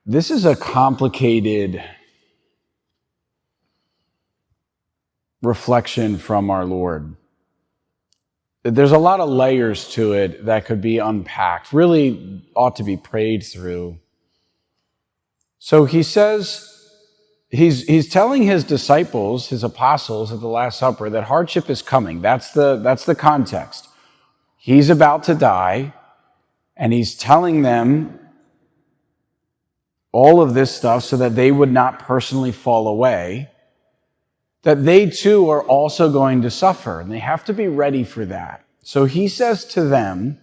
This is a complicated reflection from our Lord. There's a lot of layers to it that could be unpacked, really ought to be prayed through. So he says, he's telling his disciples, his apostles at the Last Supper, that hardship is coming. That's the context. He's about to die, and he's telling them all of this stuff so that they would not personally fall away, that they too are also going to suffer, and they have to be ready for that. So he says to them,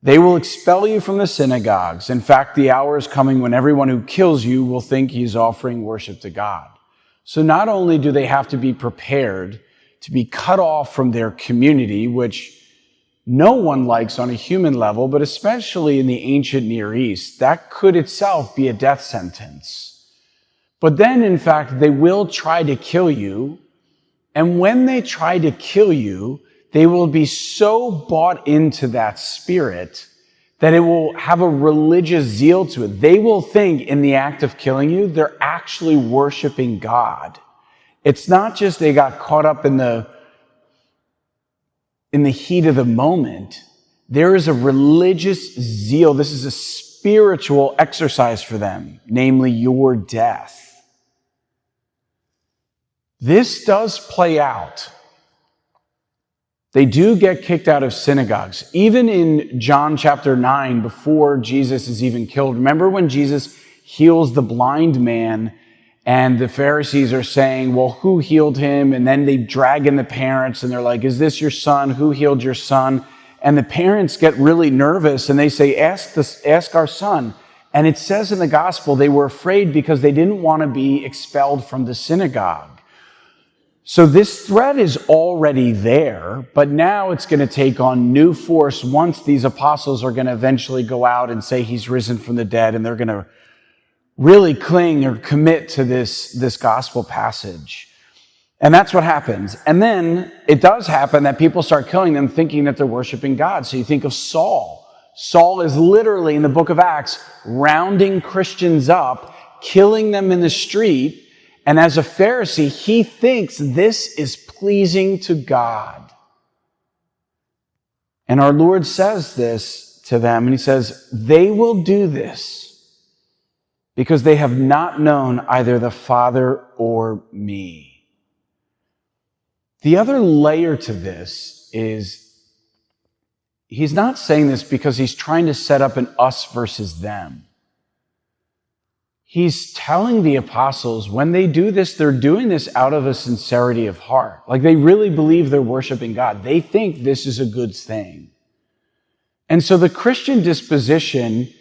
they will expel you from the synagogues. In fact, the hour is coming when everyone who kills you will think he is offering worship to God. So not only do they have to be prepared to be cut off from their community, which no one likes on a human level, but especially in the ancient Near East, that could itself be a death sentence. But then, in fact, they will try to kill you. And when they try to kill you, they will be so bought into that spirit that it will have a religious zeal to it. They will think in the act of killing you, they're actually worshiping God. It's not just they got caught up in the heat of the moment. There is a religious zeal. This is a spiritual exercise for them, namely your death. This does play out. They do get kicked out of synagogues. Even in John chapter 9, before Jesus is even killed, remember when Jesus heals the blind man and the Pharisees are saying, well, who healed him? And then they drag in the parents and they're like, is this your son? Who healed your son? And the parents get really nervous and they say, ask our son. And it says in the gospel, they were afraid because they didn't want to be expelled from the synagogue. So this threat is already there, but now it's going to take on new force once these apostles are going to eventually go out and say he's risen from the dead, and they're going to really cling or commit to this gospel passage. And that's what happens. And then it does happen that people start killing them thinking that they're worshiping God. So you think of Saul. Saul is literally, in the book of Acts, rounding Christians up, killing them in the street. And as a Pharisee, he thinks this is pleasing to God. And our Lord says this to them, and he says, they will do this because they have not known either the Father or me. The other layer to this is he's not saying this because he's trying to set up an us versus them. He's telling the apostles when they do this, they're doing this out of a sincerity of heart. Like they really believe they're worshiping God. They think this is a good thing. And so the Christian disposition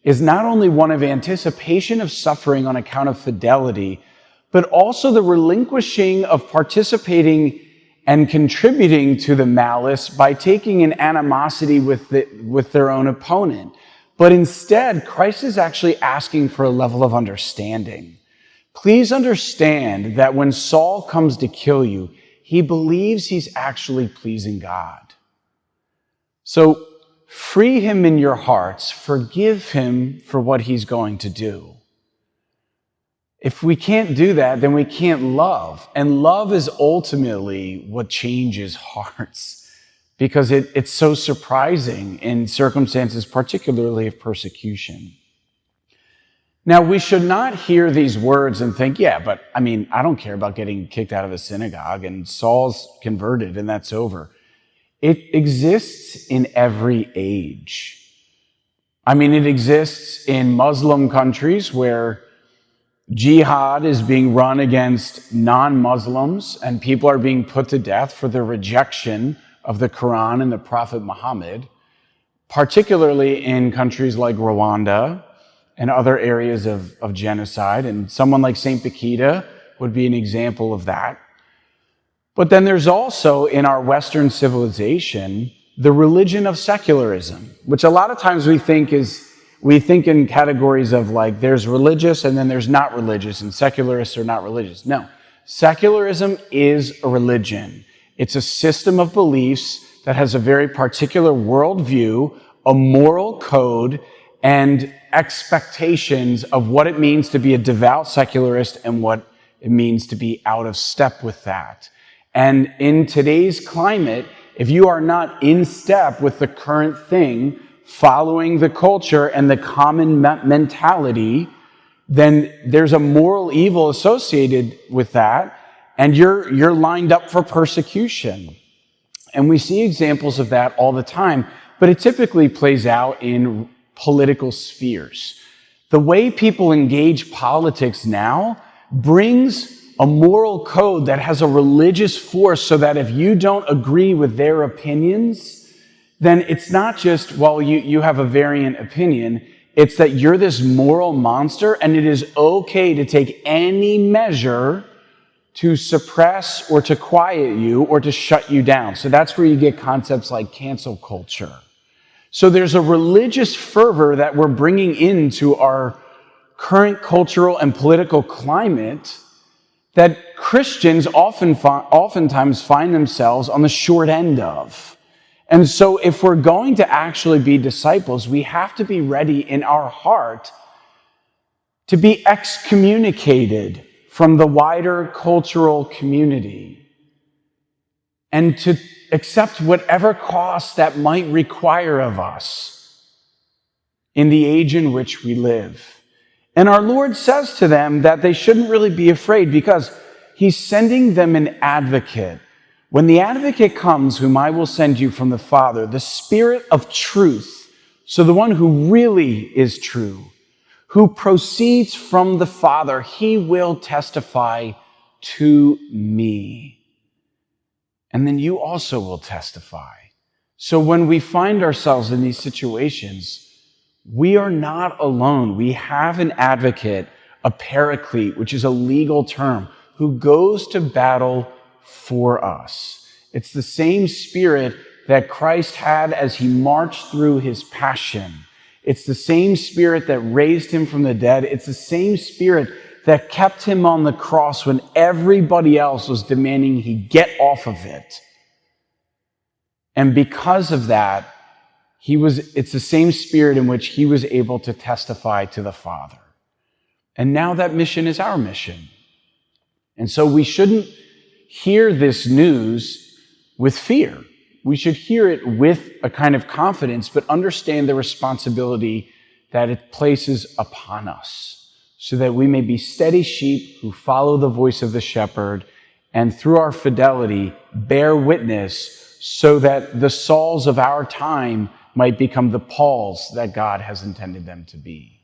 is not only one of anticipation of suffering on account of fidelity, but also the relinquishing of participating and contributing to the malice by taking an animosity with their own opponent. But instead, Christ is actually asking for a level of understanding. Please understand that when Saul comes to kill you, he believes he's actually pleasing God. So free him in your hearts. Forgive him for what he's going to do. If we can't do that, then we can't love. And love is ultimately what changes hearts. Because it's so surprising in circumstances, particularly of persecution. Now, we should not hear these words and think, yeah, but I don't care about getting kicked out of a synagogue and Saul's converted and that's over. It exists in every age. It exists in Muslim countries where jihad is being run against non-Muslims and people are being put to death for their rejection of the Quran and the Prophet Muhammad, particularly in countries like Rwanda and other areas of genocide. And someone like St. Bakita would be an example of that. But then there's also, in our Western civilization, the religion of secularism, which a lot of times we think in categories of like there's religious and then there's not religious, and secularists are not religious. No, secularism is a religion. It's a system of beliefs that has a very particular worldview, a moral code, and expectations of what it means to be a devout secularist and what it means to be out of step with that. And in today's climate, if you are not in step with the current thing, following the culture and the common mentality, then there's a moral evil associated with that, and you're lined up for persecution. And we see examples of that all the time, but it typically plays out in political spheres. The way people engage politics now brings a moral code that has a religious force, so that if you don't agree with their opinions, then it's not just, well, you have a variant opinion. It's that you're this moral monster, and it is okay to take any measure to suppress or to quiet you or to shut you down. So that's where you get concepts like cancel culture. So there's a religious fervor that we're bringing into our current cultural and political climate that Christians oftentimes find themselves on the short end of. And so if we're going to actually be disciples, we have to be ready in our heart to be excommunicated from the wider cultural community and to accept whatever cost that might require of us in the age in which we live. And our Lord says to them that they shouldn't really be afraid, because he's sending them an advocate. When the advocate comes, whom I will send you from the Father, the Spirit of truth, so the one who really is true, who proceeds from the Father, he will testify to me. And then you also will testify. So when we find ourselves in these situations, we are not alone. We have an advocate, a paraclete, which is a legal term, who goes to battle for us. It's the same Spirit that Christ had as he marched through his passion. It's the same Spirit that raised him from the dead. It's the same Spirit that kept him on the cross when everybody else was demanding he get off of it. And because of that, it's the same Spirit in which he was able to testify to the Father. And now that mission is our mission. And so we shouldn't hear this news with fear. We should hear it with a kind of confidence, but understand the responsibility that it places upon us, so that we may be steady sheep who follow the voice of the shepherd, and through our fidelity bear witness, so that the Sauls of our time might become the Pauls that God has intended them to be.